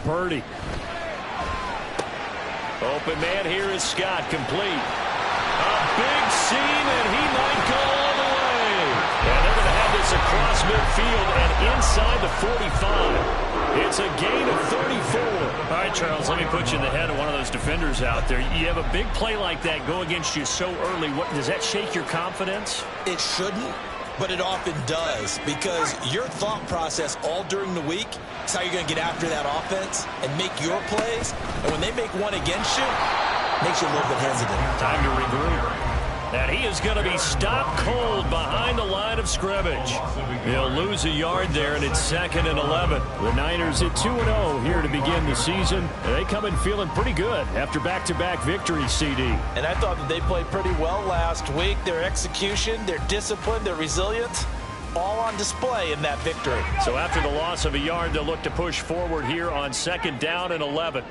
Purdy. Open man here is Scott, complete. A big seam, and he might go all the way. And they're going to have this across midfield and inside the 45. It's a gain of 34. All right, Charles, let me put you in the head of one of those defenders out there. You have a big play like that go against you so early. Does that shake your confidence? It shouldn't, but it often does, because your thought process all during the week is how you're going to get after that offense and make your plays. And when they make one against you, it makes you a little bit hesitant. Time to regroup. And he is going to be stopped cold behind the line of scrimmage. He'll lose a yard there, and it's 2nd and 11. The Niners at 2-0 here to begin the season. They come in feeling pretty good after back-to-back victories, CD. And I thought that they played pretty well last week. Their execution, their discipline, their resilience, all on display in that victory. So after the loss of a yard, they'll look to push forward here on 2nd down and 11.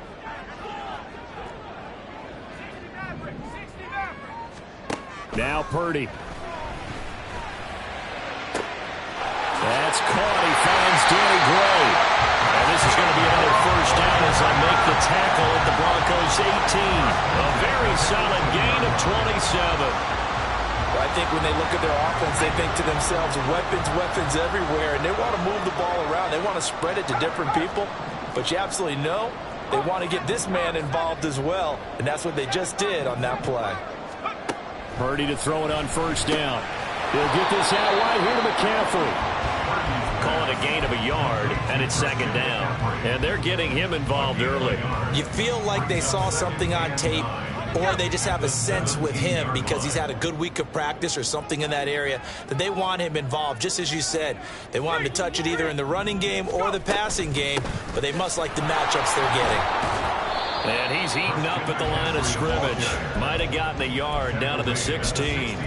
Now Purdy. That's caught. He finds Danny Gray. And this is going to be another first down as they make the tackle at the Broncos 18. A very solid gain of 27. Well, I think when they look at their offense, they think to themselves, weapons everywhere, and they want to move the ball around. They want to spread it to different people, but you absolutely know they want to get this man involved as well, and that's what they just did on that play. Purdy to throw it on first down. He'll get this out wide here to McCaffrey. Call it a gain of a yard, and it's 2nd down. And they're getting him involved early. You feel like they saw something on tape, or they just have a sense with him because he's had a good week of practice or something in that area that they want him involved. Just as you said, they want him to touch it either in the running game or the passing game, but they must like the matchups they're getting. And he's eaten up at the line of scrimmage. Might have gotten a yard down to the 16.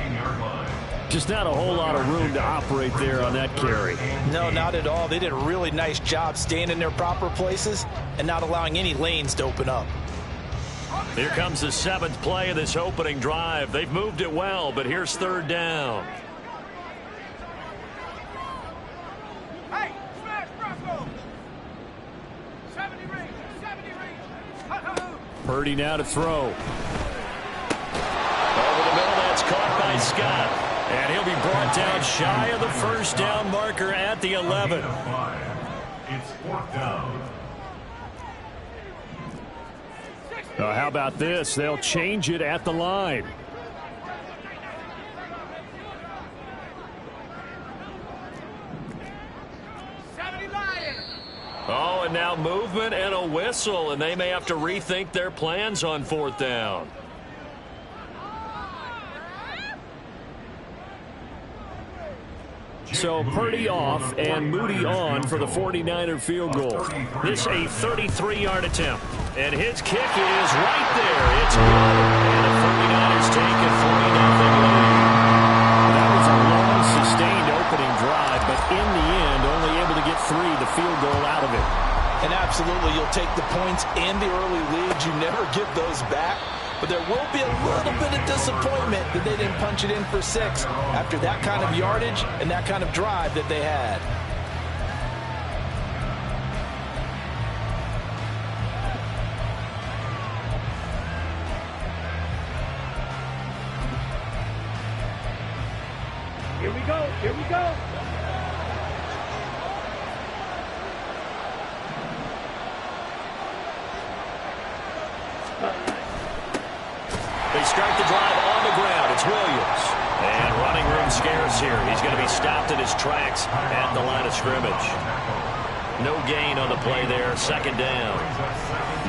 Just not a whole lot of room to operate there on that carry. No, not at all. They did a really nice job staying in their proper places and not allowing any lanes to open up. Here comes the 7th play of this opening drive. They've moved it well, but here's 3rd down. Hey, smash Bronco! 70 range. Purdy now to throw. Over the middle, that's caught by Scott. And he'll be brought down shy of the first down marker at the 11. It's 4th down. How about this? They'll change it at the line. Oh, and now movement and a whistle, and they may have to rethink their plans on 4th down. So Purdy off and Moody on for the 49er field goal. This a 33-yard attempt, and his kick is right there. It's good, and the 49ers take a 40-0 lead. That was a long, sustained opening drive, but in the end, only able to get 3, the field goal out of it. And absolutely, you'll take the points and the early leads. You never give those back. But there will be a little bit of disappointment that they didn't punch it in for 6 after that kind of yardage and that kind of drive that they had. Here we go. Here we go. They start the drive on the ground. It's Williams. And running room scarce here. He's going to be stopped in his tracks at the line of scrimmage. No gain on the play there. 2nd down.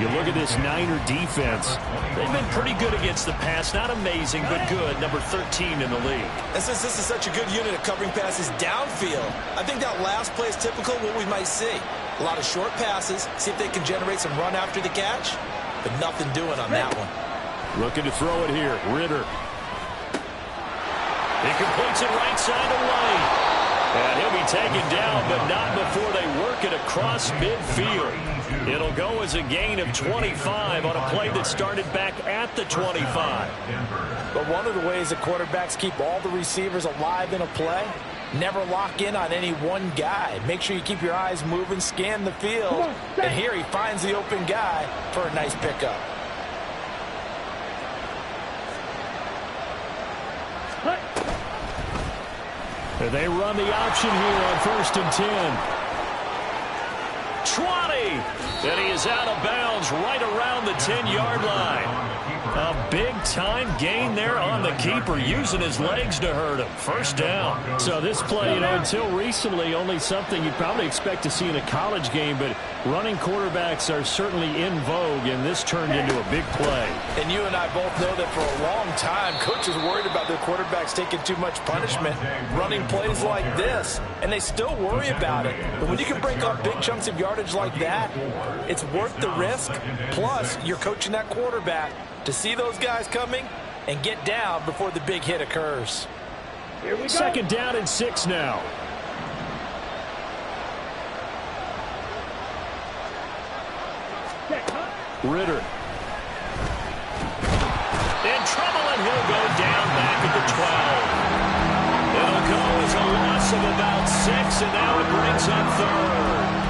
You look at this Niner defense. They've been pretty good against the pass. Not amazing, but good. Number 13 in the league. And since this is such a good unit of covering passes downfield, I think that last play is typical of what we might see. A lot of short passes, see if they can generate some run after the catch, but nothing doing on that one. Looking to throw it here. Ritter. He completes it right side away. And he'll be taken down, but not before they work it across midfield. It'll go as a gain of 25 on a play that started back at the 25. But one of the ways that quarterbacks keep all the receivers alive in a play Never lock in on any one guy. Make sure you keep your eyes moving, scan the field. And here he finds the open guy for a nice pickup. They run the option here on 1st and 10. 20! And he is out of bounds right around the 10-yard line. A big-time gain there on the keeper, using his legs to hurt him. 1st down. So this play, until recently, only something you'd probably expect to see in a college game, but running quarterbacks are certainly in vogue, and this turned into a big play. And you and I both know that for a long time, coaches worried about their quarterbacks taking too much punishment, running plays like this, and they still worry about it. But when you can break up big chunks of yardage like that, it's worth the risk. Plus, you're coaching that quarterback to see those guys coming and get down before the big hit occurs. Here we go. 2nd down and 6 now. Ritter. In trouble, and he'll go down back at the 12. It'll go as a loss of about 6, and now it brings up 3rd.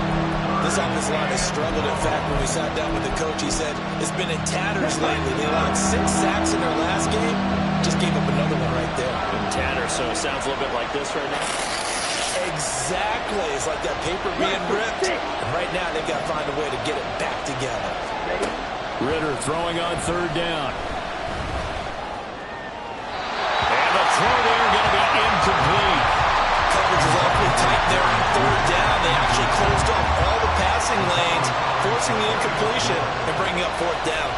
This offensive line has struggled. In fact, when we sat down with the coach, he said it's been in tatters lately. They allowed 6 sacks in their last game. Just gave up another one right there. In tatters, so it sounds a little bit like this right now. Exactly. It's like that paper being ripped. And right now, they've got to find a way to get it back together. Ritter throwing on 3rd down. And the throw there going to be incomplete. Coverage is awfully tight there on 3rd down. They actually closed off all the passing lanes, forcing the incompletion and bringing up 4th down.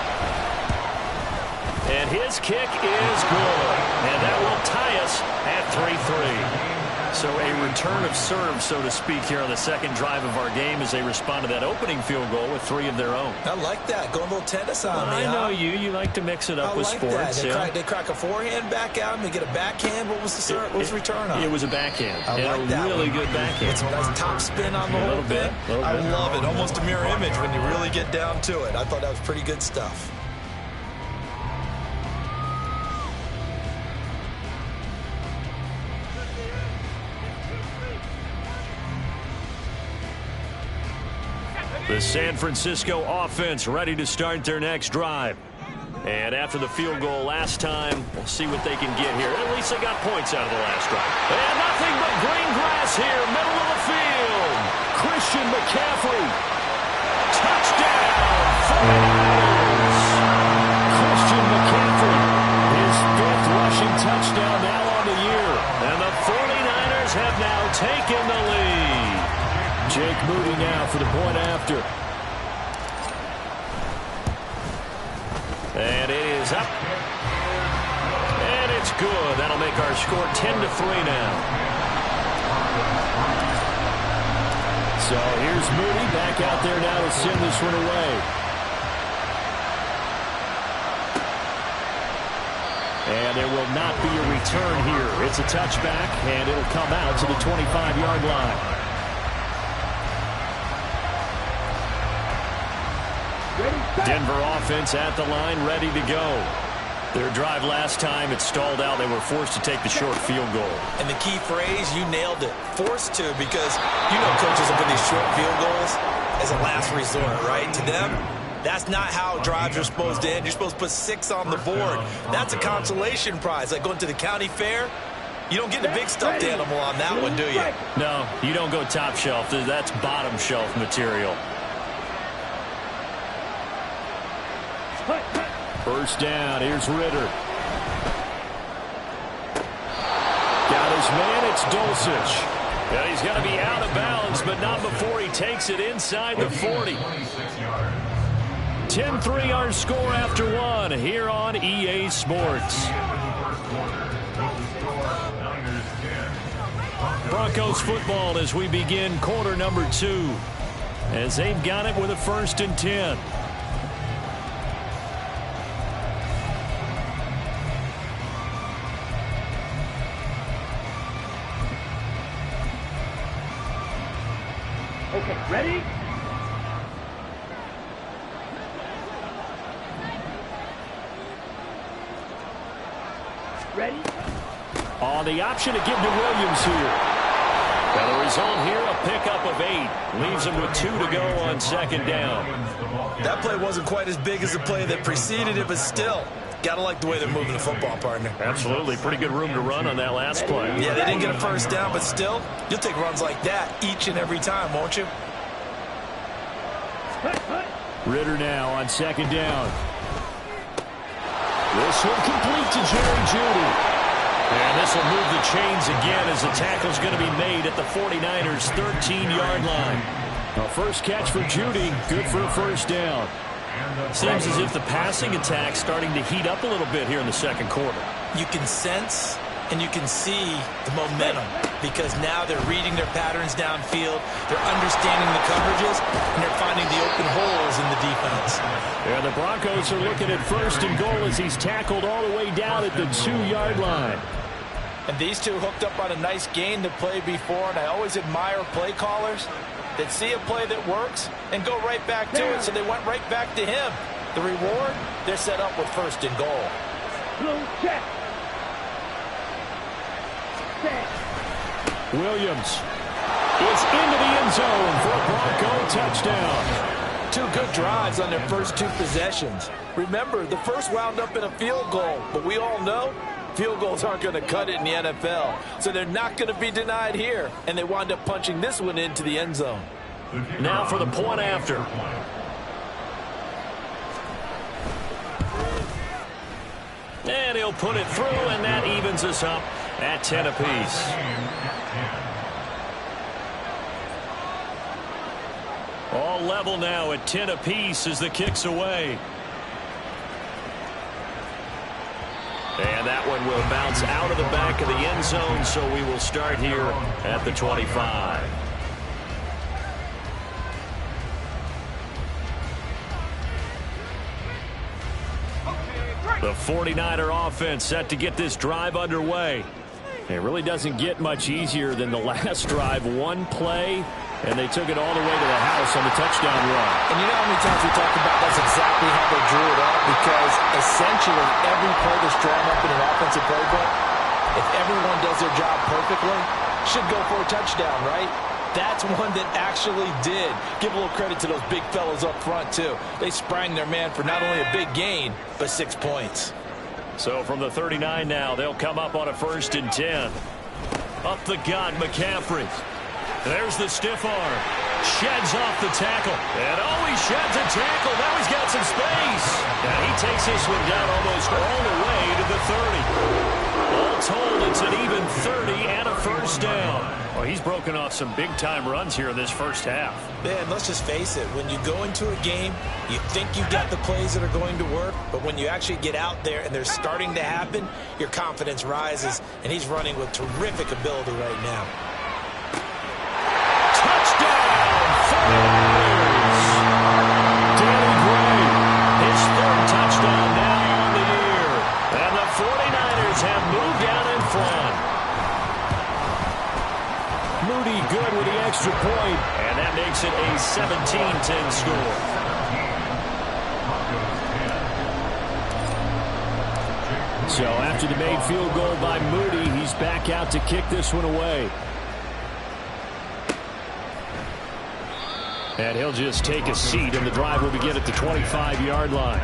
And his kick is good. And that will tie us at 3-3. So a return of serve, so to speak, here on the 2nd drive of our game as they respond to that opening field goal with 3 of their own. I like that. Going a little tennis on me. I know you. You like to mix it up with sports. They crack a forehand back out and they get a backhand. What was the return on? It was a backhand. I like that. Really good backhand. It's a nice top spin on the whole thing. I love it. Almost a mirror image when you really get down to it. I thought that was pretty good stuff. The San Francisco offense ready to start their next drive. And after the field goal last time, we'll see what they can get here. At least they got points out of the last drive. And nothing but green grass here, middle of the field. Christian McCaffrey. Touchdown, 49ers. Christian McCaffrey, his 5th rushing touchdown now on the year. And the 49ers have now taken the lead. Jake Moody now for the point after. And it is up. And it's good. That'll make our score 10-3 now. So here's Moody back out there now to send this one away. And there will not be a return here. It's a touchback, and it'll come out to the 25-yard line. Denver offense at the line, ready to go. Their drive last time, it stalled out. They were forced to take the short field goal. And the key phrase, you nailed it. Forced to, because you know coaches will put these short field goals as a last resort, right? To them, that's not how drives are supposed to end. You're supposed to put 6 on the board. That's a consolation prize. Like going to the county fair, you don't get the big stuffed animal on that one, do you? No, you don't go top shelf. That's bottom shelf material. 1st down. Here's Ritter. Got his man. It's Dulcich. Yeah, he's got to be out of bounds, but not before he takes it inside the 40. 10-3 our score after 1 here on EA Sports. Broncos football as we begin quarter number 2. As they've got it with a 1st and 10. Okay, ready? On the option to give to Williams here. result here, a pickup of 8. Leaves him with 2 to go on second down. That play wasn't quite as big as the play that preceded it, but still, got to like the way they're moving the football, partner. Absolutely. Pretty good room to run on that last play. Yeah, they didn't get a first down, but still, you'll take runs like that each and every time, won't you? Ridder now on second down. This one complete to Jerry Jeudy. And this will move the chains again as the tackle's going to be made at the 49ers' 13-yard line. A first catch for Jeudy, good for a first down. Seems as if the passing attack's starting to heat up a little bit here in the second quarter. You can sense and you can see the momentum because now they're reading their patterns downfield, they're understanding the coverages, and they're finding the open holes in the defense. Yeah, the Broncos are looking at first and goal as he's tackled all the way down at the 2-yard line. And these two hooked up on a nice gain the play before, and I always admire play callers that see a play that works and go right back to it, so they went right back to him. The reward, they're set up with first and goal. Blue check. Set. Williams is into the end zone for a Bronco touchdown. 2 good drives on their first 2 possessions. Remember, the first wound up in a field goal, but we all know field goals aren't going to cut it in the NFL, so they're not going to be denied here, and they wind up punching this one into the end zone. Now for the point after. And he'll put it through, and that evens us up at 10 apiece. All level now at 10 apiece as the kick's away. And that one will bounce out of the back of the end zone, so we will start here at the 25. The 49er offense set to get this drive underway. It really doesn't get much easier than the last drive. One play, and they took it all the way to the house on the touchdown run. And you know how many times we talked about that's exactly how they drew it up, because essentially every play that's drawn up in an offensive playbook, if everyone does their job perfectly, should go for a touchdown, right? That's one that actually did. Give a little credit to those big fellas up front, too. They sprang their man for not only a big gain, but 6 points. So from the 39 now, they'll come up on a 1st and 10. Up the gut, McCaffrey. There's the stiff arm. Sheds off the tackle. And he sheds a tackle. Now he's got some space. And he takes this one down almost all the way to the 30. All told, it's an even 30 and a first down. Well, he's broken off some big-time runs here in this first half. Man, let's just face it. When you go into a game, you think you've got the plays that are going to work, but when you actually get out there and they're starting to happen, your confidence rises, and he's running with terrific ability right now. Touchdown! 49ers! Danny Gray, his 3rd touchdown now on the year. And the 49ers have moved down in front. Moody good with the extra point. And that makes it a 17-10 score. So after the made field goal by Moody, he's back out to kick this one away. And he'll just take a seat, and the drive will begin at the 25-yard line.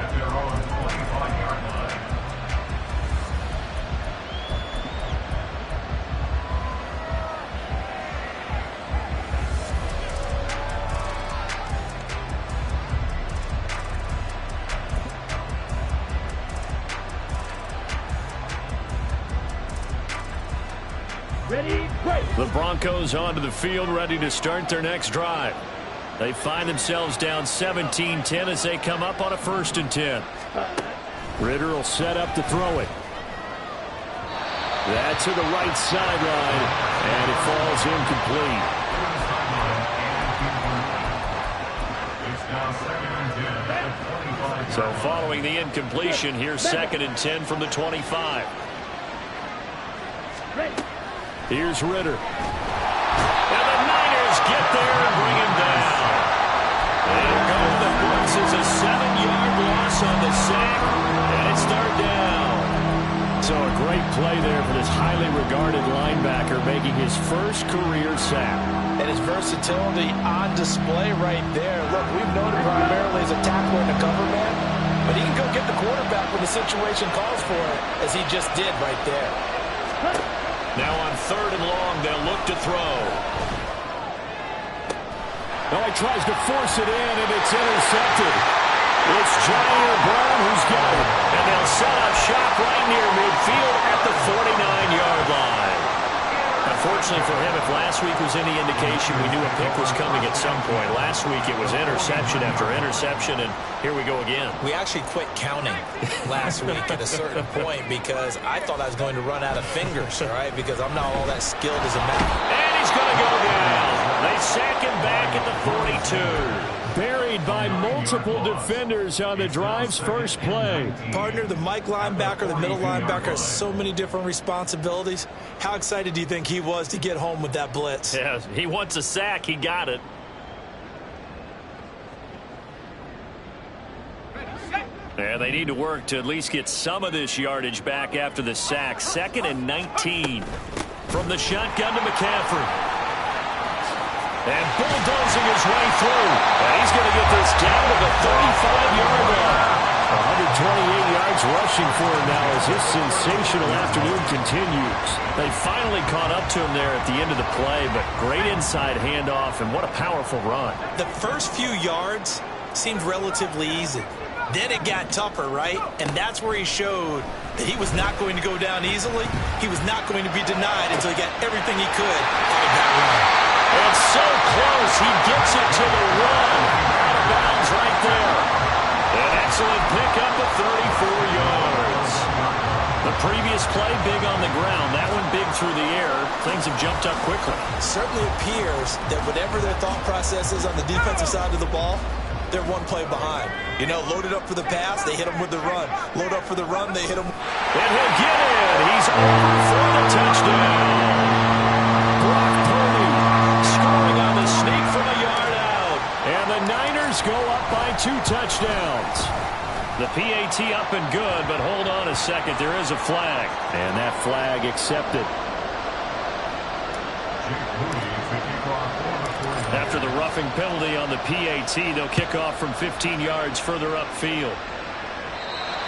Ready, break. The Broncos onto the field, ready to start their next drive. They find themselves down 17-10 as they come up on a 1st and 10. Ridder will set up to throw it. That's to the right sideline, and it falls incomplete. So following the incompletion, here's 2nd and 10 from the 25. Here's Ridder. And the Niners get there and bring him down. And going to the books is a 7-yard loss on the sack, and it's 3rd down. So a great play there for this highly regarded linebacker. making his first career sack. And his versatility on display right there. Look, we've known him primarily as a tackler and a cover man, but he can go get the quarterback when the situation calls for it, as he just did right there. Now on 3rd and long, they'll look to throw. Now he tries to force it in, and it's intercepted. It's Jair Brown who's got it. And they'll set up shop right near midfield at the 49-yard line. Unfortunately for him, if last week was any indication, we knew a pick was coming at some point. Last week it was interception after interception, and here we go again. We actually quit counting last week at a certain point because I thought I was going to run out of fingers, all right, because I'm not all that skilled as a man. And he's going to go down. They sack him back at the 42. Buried by multiple defenders on the drive's first play. Partner, the Mike linebacker, the middle linebacker has so many different responsibilities. How excited do you think he was to get home with that blitz? Yeah, he wants a sack. He got it. And they need to work to at least get some of this yardage back after the sack. 2nd and 19. From the shotgun to McCaffrey. And bulldozing his way through. And he's going to get this down to the 35-yard line. 128 yards rushing for him now as his sensational afternoon continues. They finally caught up to him there at the end of the play, but great inside handoff, and what a powerful run. The first few yards seemed relatively easy. Then it got tougher, right? And that's where he showed that he was not going to go down easily. He was not going to be denied until he got everything he could out of that run. And so close, he gets it to the run. Out of bounds right there. An excellent pickup of 34 yards. The previous play, big on the ground. That one big through the air. Things have jumped up quickly. Certainly appears that whatever their thought process is on the defensive side of the ball, they're one play behind. You know, loaded up for the pass, they hit him with the run. Load up for the run, they hit him. And he'll get it. He's over for the touchdown. Brock Purdy scoring on the sneak from a yard out. And the Niners go up by 2 touchdowns. The PAT up and good, but hold on a second. There is a flag. And that flag accepted. After the roughing penalty on the PAT, they'll kick off from 15 yards further upfield.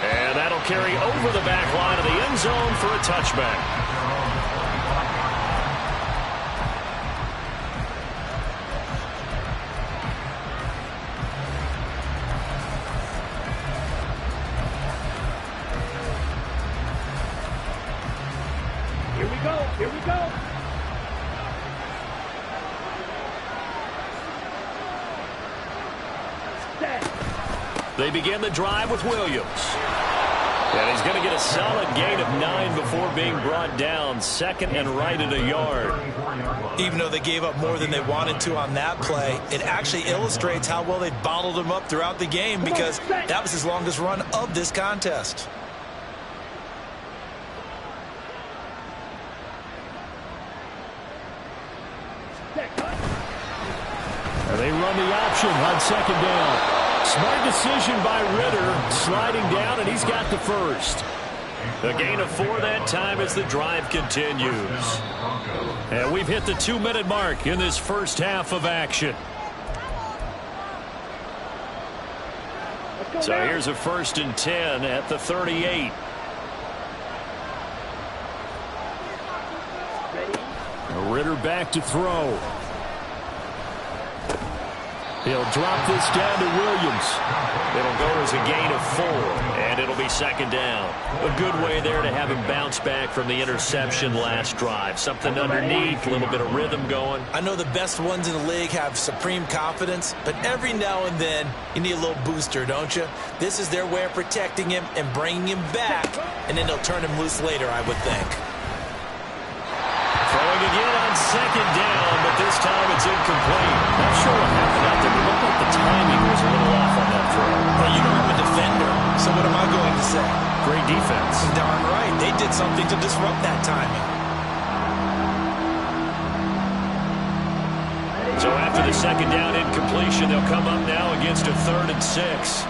And that'll carry over the back line of the end zone for a touchback. Here we go. Here we go. They begin the drive with Williams. And he's going to get a solid gain of 9 before being brought down. 2nd and right at a yard. Even though they gave up more than they wanted to on that play, it actually illustrates how well they bottled him up throughout the game because that was his longest run of this contest. And they run the option on 2nd down. Smart decision by Ritter, sliding down, and he's got the first. A gain of 4 that time as the drive continues. And we've hit the 2-minute mark in this first half of action. So here's a 1st and 10 at the 38. Ritter back to throw. He'll drop this down to Williams. It'll go as a gain of 4, and it'll be 2nd down. A good way there to have him bounce back from the interception last drive. Something underneath, a little bit of rhythm going. I know the best ones in the league have supreme confidence, but every now and then you need a little booster, don't you? This is their way of protecting him and bringing him back, and then they'll turn him loose later, I would think. Throwing again on 2nd down, but this time it's incomplete. Not sure what happened out there. It looked like the timing was a little off on that throw. Well, you know I'm a defender, so what am I going to say? Great defense. Darn right. They did something to disrupt that timing. So after the 2nd down incompletion, they'll come up now against a 3rd and 6.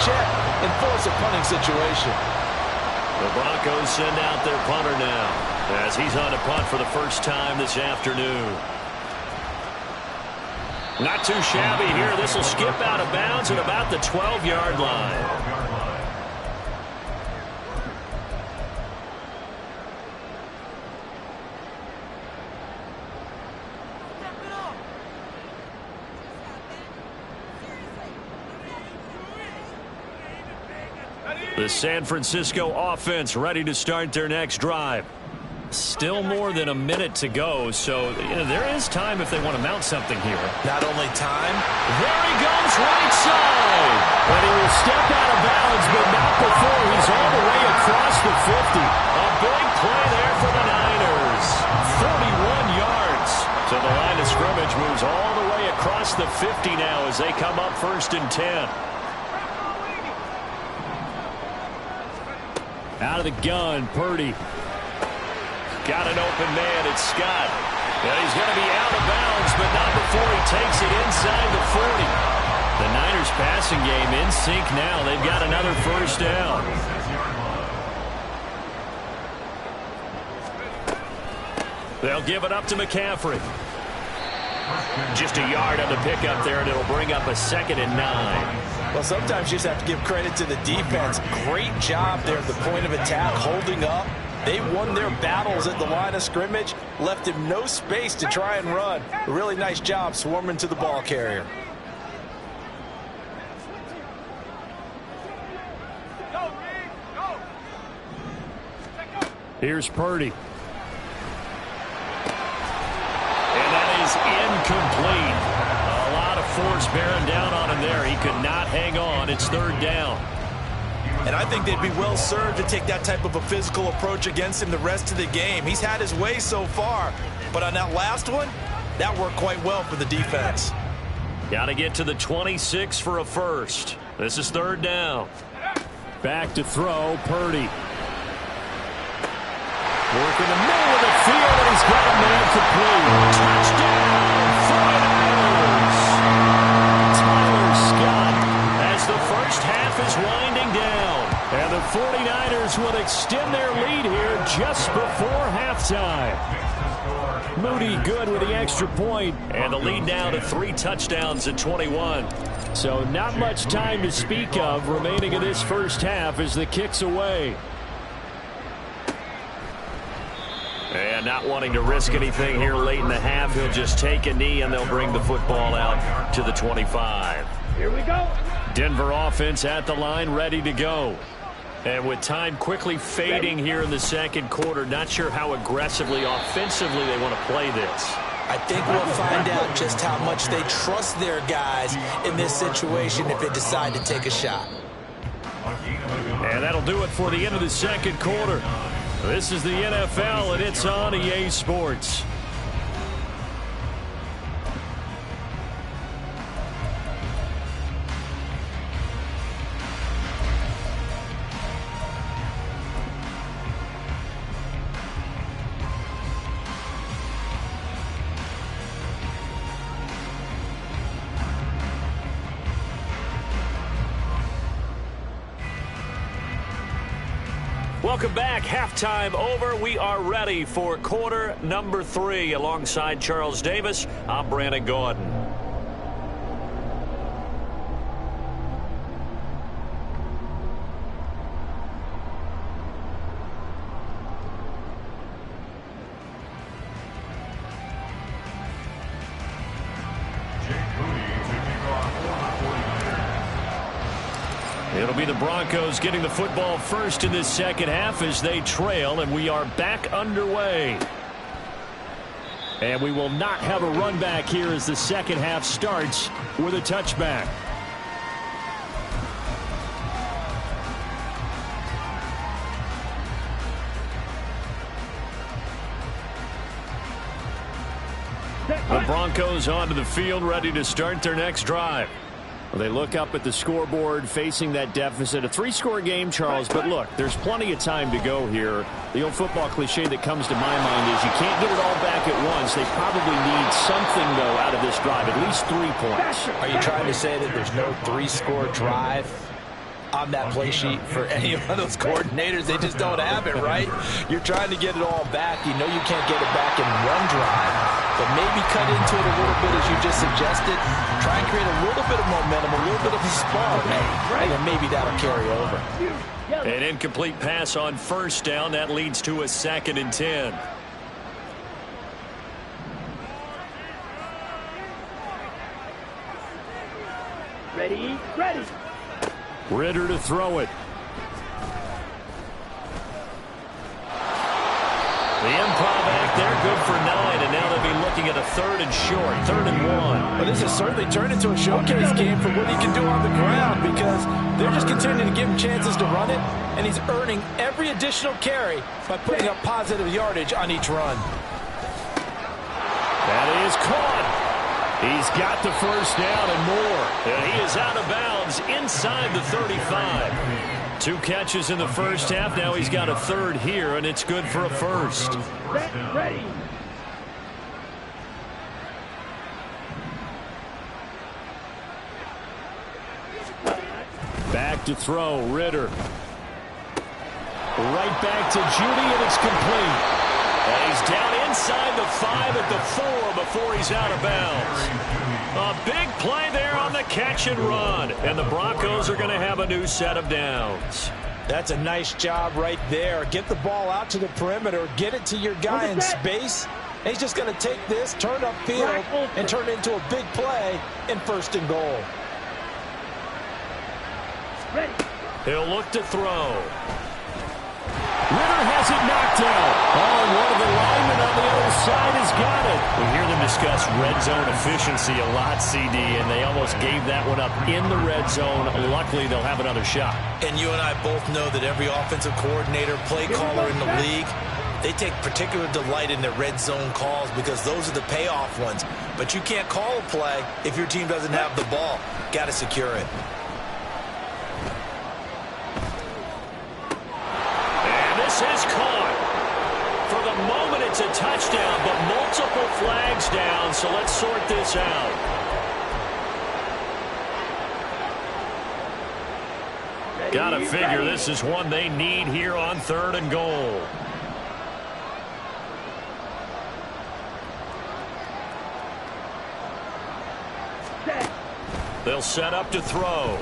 check and force a punting situation. The Broncos send out their punter now as he's on to punt for the first time this afternoon. Not too shabby here. This will skip out of bounds at about the 12-yard line. The San Francisco offense ready to start their next drive. Still more than a minute to go, so there is time if they want to mount something here. Not only time. There he goes right side. And he will step out of bounds, but not before he's all the way across the 50. A big play there for the Niners. 41 yards. So the line of scrimmage moves all the way across the 50 now as they come up 1st and 10. Out of the gun, Purdy. Got an open man, it's Scott. And he's going to be out of bounds, but not before he takes it inside the 40. The Niners passing game in sync now. They've got another first down. They'll give it up to McCaffrey. Just a yard on the pickup there, and it'll bring up a 2nd and 9. Well, sometimes you just have to give credit to the defense. Great job there at the point of attack, holding up. They won their battles at the line of scrimmage, left him no space to try and run. A really nice job swarming to the ball carrier. Here's Purdy. And that is incomplete. A lot of force bearing down on him there. He could not hang on. It's 3rd down. And I think they'd be well served to take that type of a physical approach against him the rest of the game. He's had his way so far, but on that last one, that worked quite well for the defense. Got to get to the 26 for a first. This is 3rd down. Back to throw, Purdy. Working the middle of the field, and he's got a man complete. Touchdown, 49ers. Tyler Scott as the first half is winding down. And the 49ers will extend their lead here just before halftime. Moody good with the extra point. And the lead now to 3 touchdowns at 21. So not much time to speak of remaining in this first half as the kick's away. And not wanting to risk anything here late in the half, he'll just take a knee and they'll bring the football out to the 25. Here we go. Denver offense at the line, ready to go. And with time quickly fading here in the second quarter, not sure how aggressively, offensively they want to play this. I think we'll find out just how much they trust their guys in this situation if they decide to take a shot. And that'll do it for the end of the second quarter. This is the NFL, and it's on EA Sports. Welcome back. Halftime over. We are ready for quarter number 3. Alongside Charles Davis, I'm Brandon Gaudin. It'll be the Broncos getting the football first in this second half as they trail, and we are back underway. And we will not have a run back here as the second half starts with a touchback. The Broncos onto the field, ready to start their next drive. They look up at the scoreboard, facing that deficit. A 3-score game, Charles, but look, there's plenty of time to go here. The old football cliche that comes to my mind is you can't get it all back at once. They probably need something, though, out of this drive, at least 3 points. Are you trying to say that there's no 3-score drive on that play sheet for any of those coordinators. They just don't have it, right? You're trying to get it all back. You know you can't get it back in one drive, but maybe cut into it a little bit as you just suggested. Try and create a little bit of momentum, a little bit of a spark, and then maybe that'll carry over. An incomplete pass on first down. That leads to a 2nd and 10. Ready, ready. Ridder to throw it. The improv act there, good for 9, and now they'll be looking at a 3rd and short, 3rd and 1. Well, this has certainly turned into a showcase game for what he can do on the ground because they're just continuing to give him chances to run it, and he's earning every additional carry by putting up positive yardage on each run. That is caught. He's got the first down and more. And he is out of bounds inside the 35. 2 catches in the first half. Now he's got a 3rd here, and it's good for a 1st. Set, ready. Back to throw, Ridder. Right back to Judy, and it's complete. And he's down inside the 5 at the 4 before he's out of bounds. A big play there on the catch and run. And the Broncos are going to have a new set of downs. That's a nice job right there. Get the ball out to the perimeter. Get it to your guy in space. And he's just going to take this, turn upfield, and turn it into a big play in 1st and goal. Ready. He'll look to throw. Ridder has it knocked out. Oh, and one of the linemen on the other side has got it. We hear them discuss red zone efficiency a lot, CD, and they almost gave that one up in the red zone. Luckily, they'll have another shot. And you and I both know that every offensive coordinator, play caller in the league, they take particular delight in their red zone calls because those are the payoff ones. But you can't call a play if your team doesn't have the ball. Got to secure it. This is caught. For the moment, it's a touchdown, but multiple flags down, so let's sort this out. Gotta figure this is one they need here on 3rd and goal. They'll set up to throw.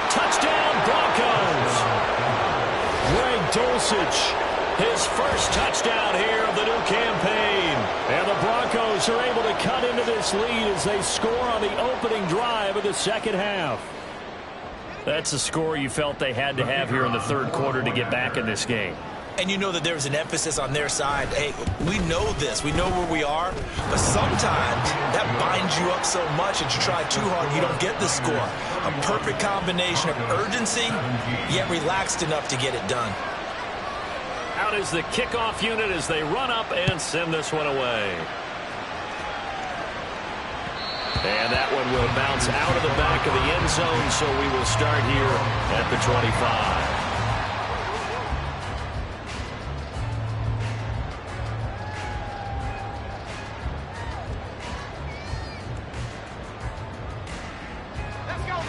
Touchdown, Broncos! Greg Dulcich, his first touchdown here of the new campaign. And the Broncos are able to cut into this lead as they score on the opening drive of the 2nd half. That's a score you felt they had to have here in the 3rd quarter to get back in this game. And you know that there was an emphasis on their side. Hey, we know this. We know where we are. But sometimes that binds you up so much that you try too hard, you don't get the score. A perfect combination of urgency, yet relaxed enough to get it done. Out is the kickoff unit as they run up and send this one away. And that one will bounce out of the back of the end zone, so we will start here at the 25.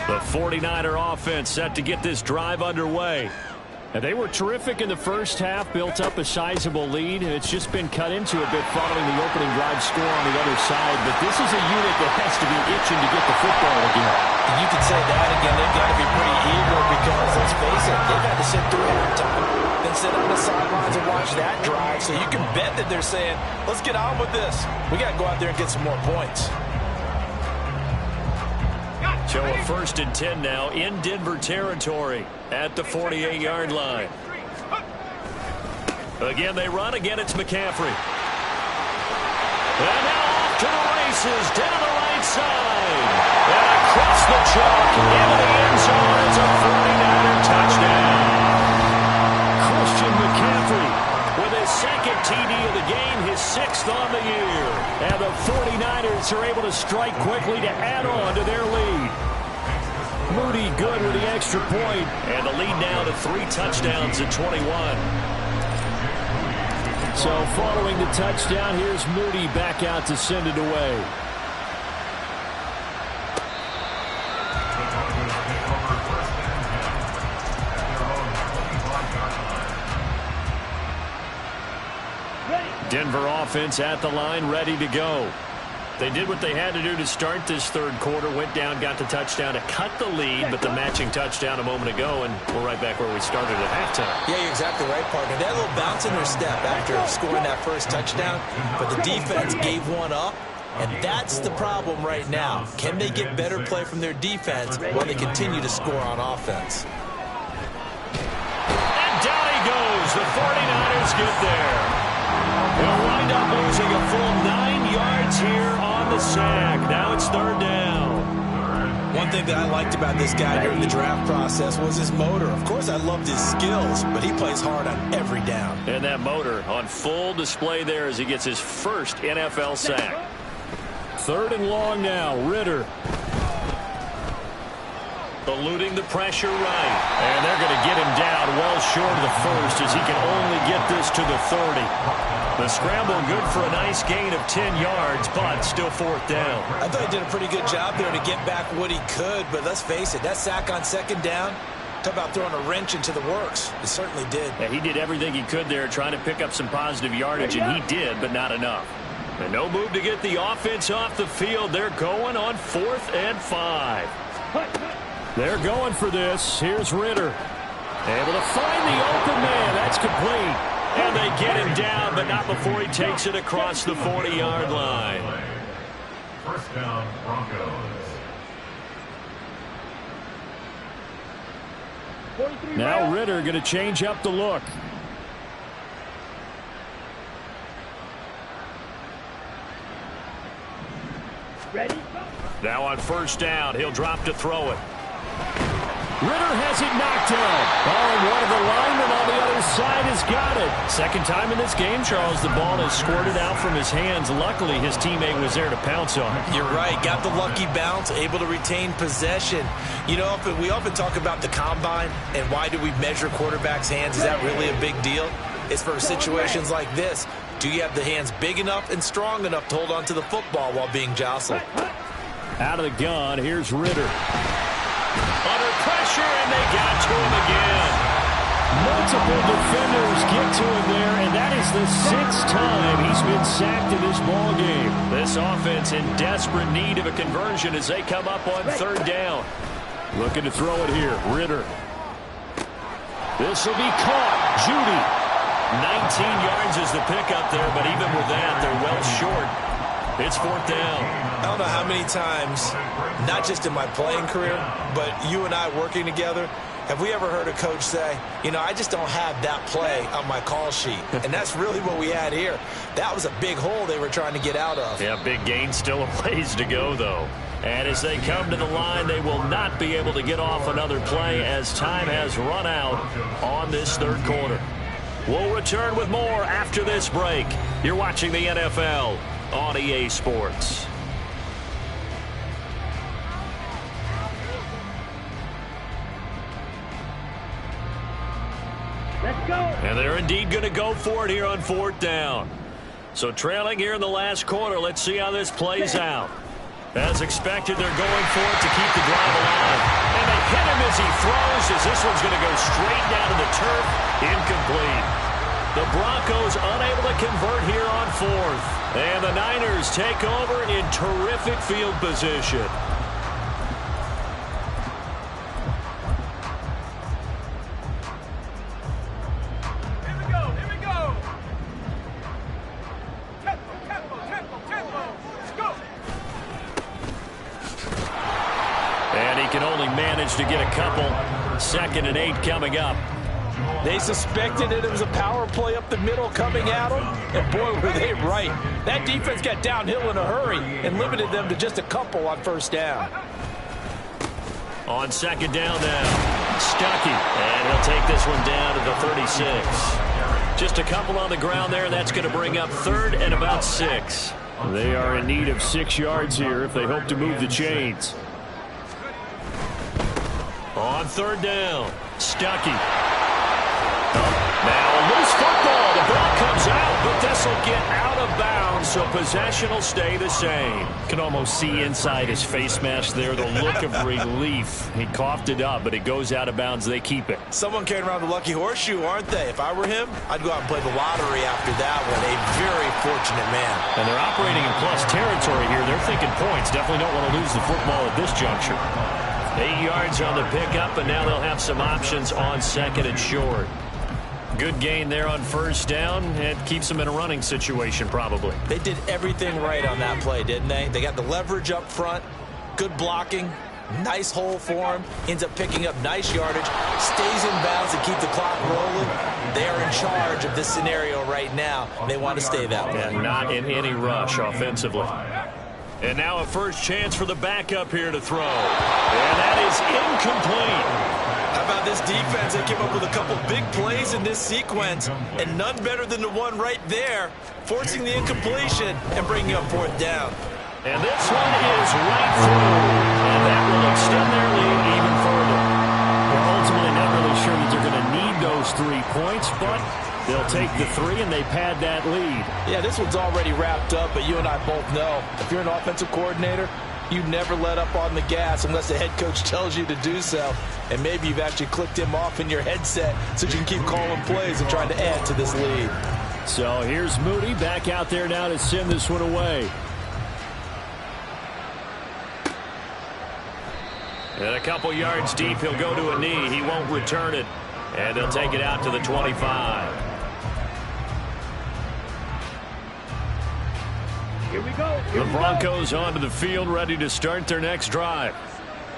The 49er offense set to get this drive underway. And they were terrific in the first half, built up a sizable lead, and it's just been cut into a bit following the opening drive score on the other side. But this is a unit that has to be itching to get the football again. And you could say that again. They've got to be pretty eager because, let's face it, they've had to sit through halftime, then sit on the sidelines and watch that drive. So you can bet that they're saying, let's get on with this. We got to go out there and get some more points. So a 1st and 10 now in Denver territory at the 48-yard line. Again, they run. Again, it's McCaffrey. And now off to the races down the right side. And across the chalk into the end zone. It's a 49er touchdown. Christian McCaffrey with his 2nd TD of the game, his 6th on the year. And the 49ers are able to strike quickly to add on to their lead. Moody good with the extra point. And the lead now to 3 touchdowns at 21. So following the touchdown, here's Moody back out to send it away. Denver offense at the line, ready to go. They did what they had to do to start this third quarter, went down, got the touchdown to cut the lead, but the matching touchdown a moment ago, and we're right back where we started at halftime. Yeah, you're exactly right, partner. They had a little bounce in their step after scoring that first touchdown, but the defense gave one up, and that's the problem right now. Can they get better play from their defense while they continue to score on offense? And down he goes. The 49ers get there. They'll wind up losing a full 9 yards here on the sack. Now it's third down. One thing that I liked about this guy during the draft process was his motor. Of course, I loved his skills, but he plays hard on every down. And that motor on full display there as he gets his first NFL sack. Third and long now. Ridder. Eluding the pressure right. And they're going to get him down well short of the first as he can only get this to the 30. The scramble good for a nice gain of 10 yards, but still fourth down. I thought he did a pretty good job there to get back what he could, but let's face it, that sack on second down, talk about throwing a wrench into the works. It certainly did. Yeah, he did everything he could there trying to pick up some positive yardage, and he did, but not enough. And no move to get the offense off the field. They're going on 4th and 5. They're going for this. Here's Ridder. Able to find the open man. That's complete. And they get him down, but not before he takes it across the 40-yard line. First down, Broncos. Now Ridder going to change up the look. Ready? Now on first down, he'll drop to throw it. Ridder has it knocked out. Oh, and one of the linemen on the other side has got it. Second time in this game, Charles, the ball has squirted out from his hands. Luckily, his teammate was there to pounce on it. You're right. Got the lucky bounce, able to retain possession. You know, we often talk about the combine and why do we measure quarterbacks' hands. Is that really a big deal? It's for situations like this. Do you have the hands big enough and strong enough to hold on to the football while being jostled? Out of the gun, here's Ridder. Under pressure, and they got to him again. Multiple defenders get to him there, and that is the 6th time he's been sacked in this ball game. This offense in desperate need of a conversion as they come up on third down. Looking to throw it here. Ridder. This will be caught. Judy. 19 yards is the pickup there, but even with that, they're well short. It's fourth down. I don't know how many times, not just in my playing career, but you and I working together, have we ever heard a coach say, you know, I just don't have that play on my call sheet. And that's really what we had here. That was a big hole they were trying to get out of. Yeah, big gain, still a ways to go, though. And as they come to the line, they will not be able to get off another play as time has run out on this third quarter. We'll return with more after this break. You're watching the NFL on EA Sports. Let's go. And they're indeed going to go for it here on fourth down. So trailing here in the last quarter, let's see how this plays out. As expected, they're going for it to keep the drive alive. And they hit him as he throws, as this one's going to go straight down to the turf. Incomplete. The Broncos unable to convert here on fourth. And the Niners take over in terrific field position. To get a couple. 2nd and 8 coming up. They suspected that it was a power play up the middle coming at them, and boy, were they right. That defense got downhill in a hurry and limited them to just a couple on first down. On second down now, Stuckey, and he'll take this one down to the 36. Just a couple on the ground there, and that's going to bring up 3rd and about 6. They are in need of 6 yards here if they hope to move the chains. On third down, Stuckey. Now a loose football. The ball comes out, but this will get out of bounds so possession will stay the same. Can almost see inside his face mask there the look of relief. He coughed it up, but it goes out of bounds. They keep it. Someone carrying around the lucky horseshoe, aren't they? If I were him, I'd go out and play the lottery after that one. A very fortunate man. And they're operating in plus territory here. They're thinking points. Definitely don't want to lose the football at this juncture. 8 yards on the pickup, and now they'll have some options on 2nd and short. Good gain there on 1st down. It keeps them in a running situation, probably. They did everything right on that play, didn't they? They got the leverage up front, good blocking, nice hole for him, ends up picking up nice yardage, stays in bounds to keep the clock rolling. They are in charge of this scenario right now. They want to stay that way. And not in any rush offensively. And now a first chance for the backup here to throw. And that is incomplete. How about this defense? They came up with a couple big plays in this sequence, and none better than the one right there, forcing the incompletion and bringing up 4th down. And this one is right through, and that will extend their lead even further. We're ultimately not really sure that they're going to need those 3 points, but they'll take the 3 and they pad that lead. Yeah, this one's already wrapped up, but you and I both know if you're an offensive coordinator, you never let up on the gas unless the head coach tells you to do so. And maybe you've actually clicked him off in your headset so you can keep calling plays and trying to add to this lead. So here's Moody back out there now to send this one away. And a couple yards deep, he'll go to a knee. He won't return it. And they'll take it out to the 25. Here we go. The Broncos onto the field, ready to start their next drive.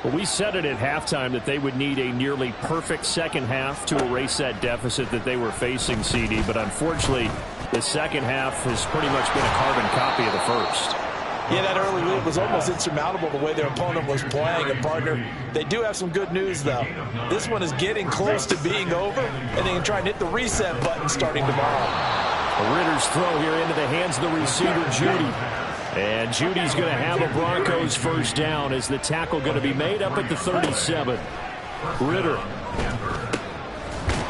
Well, we said it at halftime that they would need a nearly perfect second half to erase that deficit that they were facing, CD. But unfortunately, the second half has pretty much been a carbon copy of the first. Yeah, that early lead was almost insurmountable the way their opponent was playing. And, partner, they do have some good news, though. This one is getting close to being over, and they can try and hit the reset button starting tomorrow. Ritter's throw here into the hands of the receiver, Judy. And Judy's going to have a Broncos first down as the tackle going to be made up at the 37. Ritter.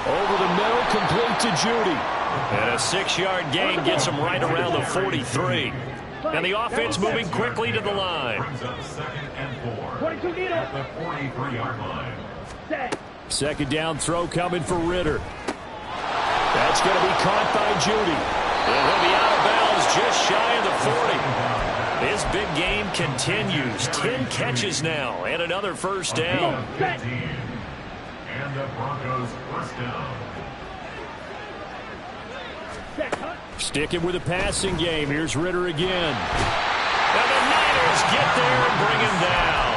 Over the middle, complete to Judy. And a 6-yard gain gets them right around the 43. And the offense moving quickly to the line. 22 needle. The 43-yard line. Set. Second down throw coming for Ritter. That's going to be caught by Judy. And he'll be out of bounds just shy of the 40. His big game continues. 10 catches now and another first down. And the Broncos first down. Sticking with the passing game. Here's Ritter again. And the Niners get there and bring him down.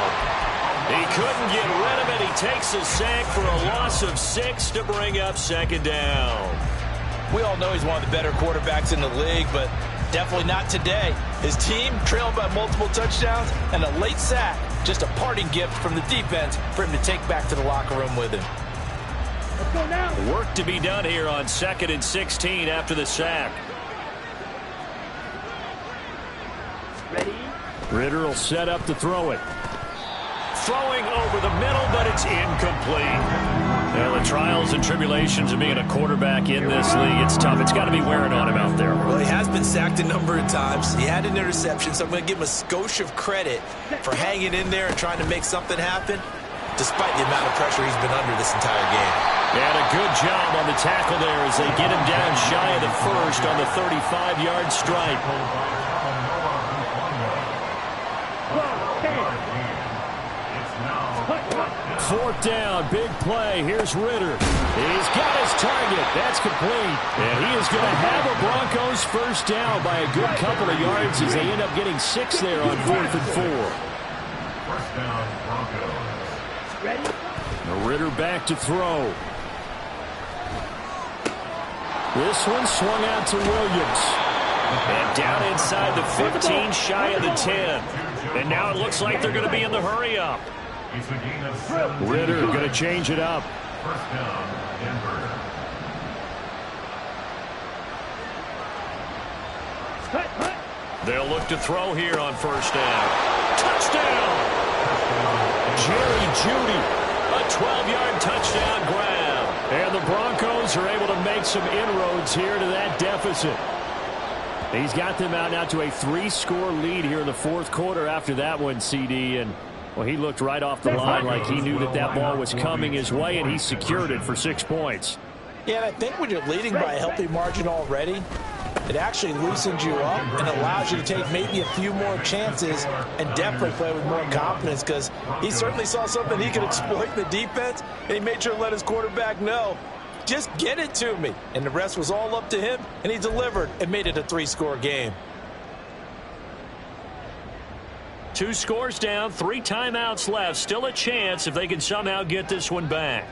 He couldn't get rid of it. He takes a sack for a loss of 6 to bring up second down. We all know he's one of the better quarterbacks in the league, but definitely not today. His team trailed by multiple touchdowns and a late sack. Just a parting gift from the defense for him to take back to the locker room with him. Let's go now. Work to be done here on 2nd and 16 after the sack. Ready? Ritter will set up to throw it. Throwing over the middle, but it's incomplete. Well, the trials and tribulations of being a quarterback in this league, it's tough. It's got to be wearing on him out there. Well, he has been sacked a number of times. He had an interception, so I'm going to give him a skosh of credit for hanging in there and trying to make something happen, despite the amount of pressure he's been under this entire game. And a good job on the tackle there as they get him down shy of the first on the 35-yard stripe. Fourth down, big play. Here's Ritter. He's got his target. That's complete. And he is going to have a Broncos first down by a good couple of yards as they end up getting 6 there on 4th and 4. First down, Broncos. Ready? Now Ritter back to throw. This one swung out to Williams. And down inside the 15, shy of the 10. And now it looks like they're going to be in the hurry-up. It's a gain of 7. Ritter going to change it up. First down, Denver. They'll look to throw here on first down. Touchdown! Jerry Jeudy, a 12-yard touchdown grab. And the Broncos are able to make some inroads here to that deficit. He's got them out now to a 3-score lead here in the fourth quarter after that one, CD. And, well, he looked right off the line like he knew that that ball was coming his way, and he secured it for 6 points. Yeah, and I think when you're leading by a healthy margin already, it actually loosens you up and allows you to take maybe a few more chances and definitely play with more confidence, because he certainly saw something he could exploit in the defense, and he made sure to let his quarterback know, just get it to me. And the rest was all up to him, and he delivered and made it a 3-score game. 2 scores down, 3 timeouts left. Still a chance if they can somehow get this one back.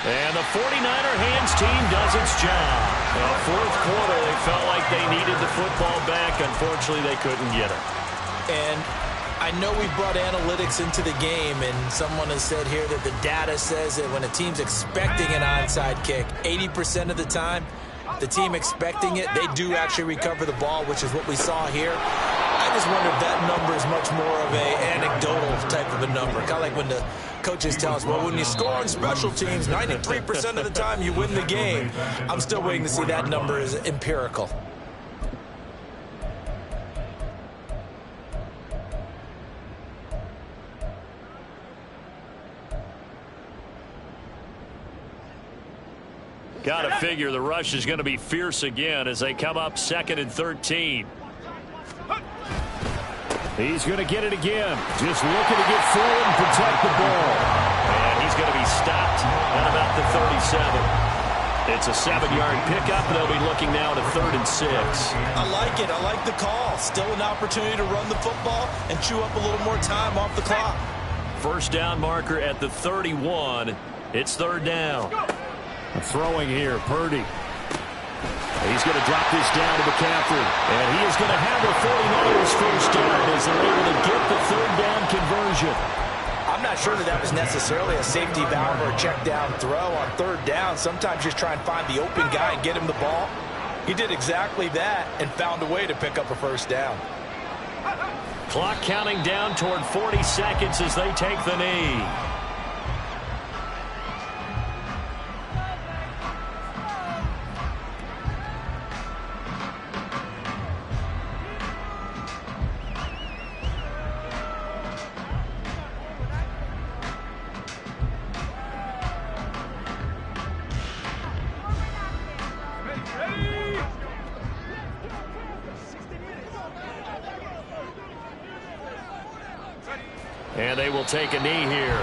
And the 49er hands team does its job. Well, fourth quarter, they felt like they needed the football back. Unfortunately, they couldn't get it. And I know we brought analytics into the game, and someone has said here that the data says that when a team's expecting an onside kick, 80% of the time, the team expecting it, they do actually recover the ball, which is what we saw here. I just wonder if that number is much more of an anecdotal type of a number. Kind of like when the coaches tell us, well, when you score on special teams, 93% of the time you win the game. I'm still waiting to see that number is empirical. Got to figure the rush is going to be fierce again as they come up 2nd and 13. He's going to get it again. Just looking to get forward and protect the ball. And he's going to be stopped at about the 37. It's a 7-yard pickup, and they'll be looking now at a 3rd and 6. I like it. I like the call. Still an opportunity to run the football and chew up a little more time off the clock. First down marker at the 31. It's 3rd down. Throwing here, Purdy. He's going to drop this down to McCaffrey. And he is going to have the 49ers first down as they're able to get the 3rd down conversion. I'm not sure that was necessarily a safety valve or a check down throw on 3rd down. Sometimes just try and find the open guy and get him the ball. He did exactly that and found a way to pick up a first down. Clock counting down toward 40 seconds as they take the knee. And they will take a knee here.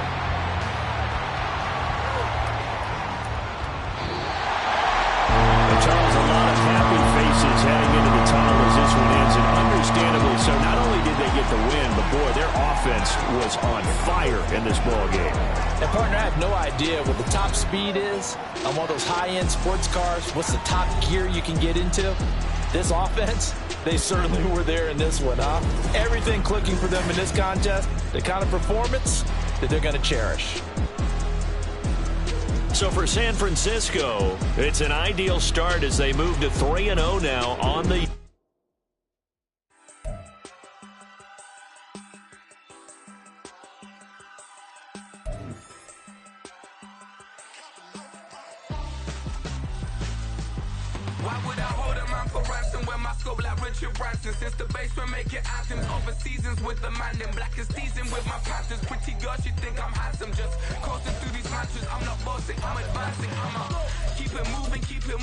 And Charles, a lot of happy faces heading into the tunnel as this one ends, and understandably so. Not only did they get the win, but boy, their offense was on fire in this ball game. And partner, I have no idea what the top speed is on one of those high-end sports cars. What's the top gear you can get into? This offense, they certainly were there in this one, huh? Everything clicking for them in this contest, the kind of performance that they're going to cherish. So for San Francisco, it's an ideal start as they move to 3-0 now on the... Why would I hold a man for ransom when my scope like Richard Branson? Since the basement making anthems over seasons with the man in black is teasing with my panthers. Pretty girl, she think I'm handsome. Just coasting through these mantras. I'm not bossing, I'm advancing. Keep it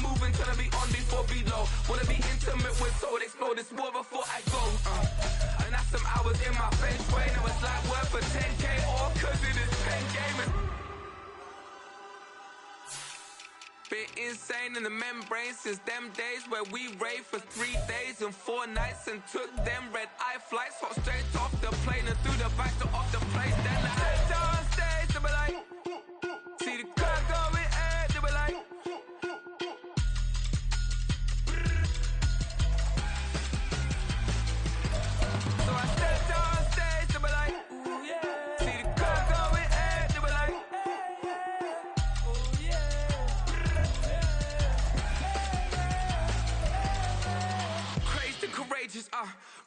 moving, trying to be on before below. Wanna be intimate with soul, explore this war before I go. And that's some hours in my bench way. Now it's like work for 10K all cause it is pen gaming. Bit insane in the membrane since them days where we raved for 3 days and 4 nights and took them red-eye flights. Hot straight off the plane and through the back door of the place. Then I stepped on stage, they were like, see the crowd going air, they were like, so I stepped on stage, they were like, ooh yeah, see the crowd going air, they were like, ooh yeah. Courageous,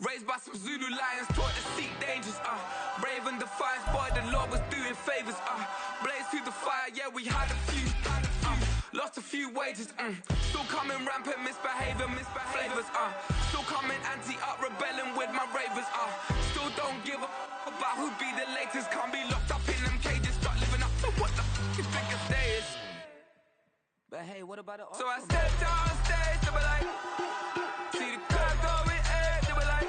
raised by some Zulu lions, taught to seek dangers, brave and defiant, boy, the Lord was doing favors, blaze through the fire, yeah, we had a few, lost lost a few wages. Still coming rampant, misbehaving, flavors. Still coming anti-up, rebelling with my ravers. Still don't give a about who be the latest. Can't be locked up in them cages. Start living up to what the is biggest day is. But hey, what about the So I stepped on stage, they were like, see the crowd going air, they were like.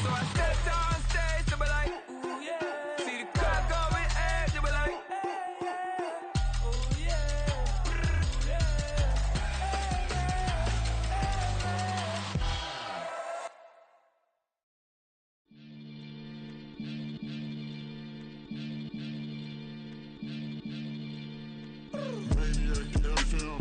So I stepped on stage, they were like, ooh yeah. See the crowd going air, they were like, ooh yeah. Maniac FM.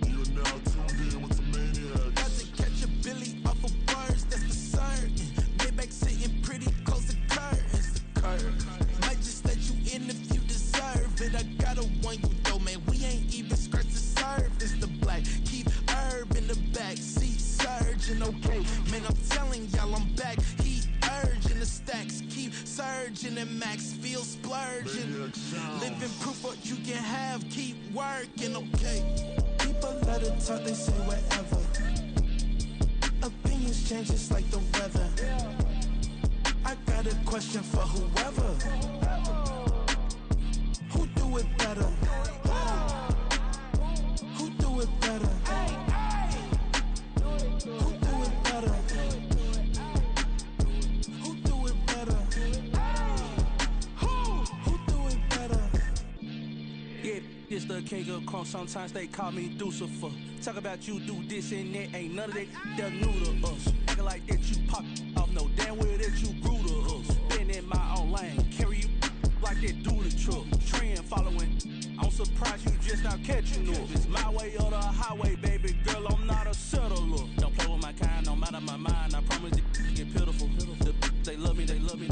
You are now tuned in with the Maniacs. Got to catch a Billy off of words, that's for certain. Maybach sitting pretty close to curtains. The curve might just let you in if you deserve it. I gotta warn you though, man, we ain't even scratched the surface. The black keep herb in the back seat surging. Okay, man, I'm telling y'all I'm back. Heat urging, the stacks keep surging and max feel splurging. Living proof what you can have, keep working. Okay, people let it talk, they say whatever. Opinions change just like the weather. I got a question for whoever. Who do it better? Who do it better? Who do it better? Who do it better? Who do it better? Yeah, this the king of crunk. Sometimes they call me Lucifer. Talk about you do this and that. Ain't none of that they're new to us. Acting like that you pop off. No damn well that you grew to us. Been in my own lane. Carry you like that do the truck. Trend following. I'm surprised you just not catching up. It's my way or the highway, baby girl. I'm not a settler. Don't play with my kind, no matter my mind. I promise it get pitiful. They love me, they love me,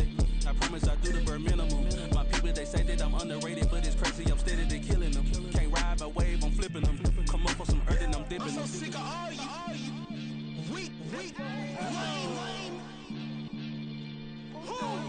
I promise I do the bare minimum. My people, they say that I'm underrated, but it's crazy, I'm steady, they killing them. Can't ride my wave, I'm flipping them. Come up for some earth and I'm dipping them. I'm so sick of all you weak, lame. Who?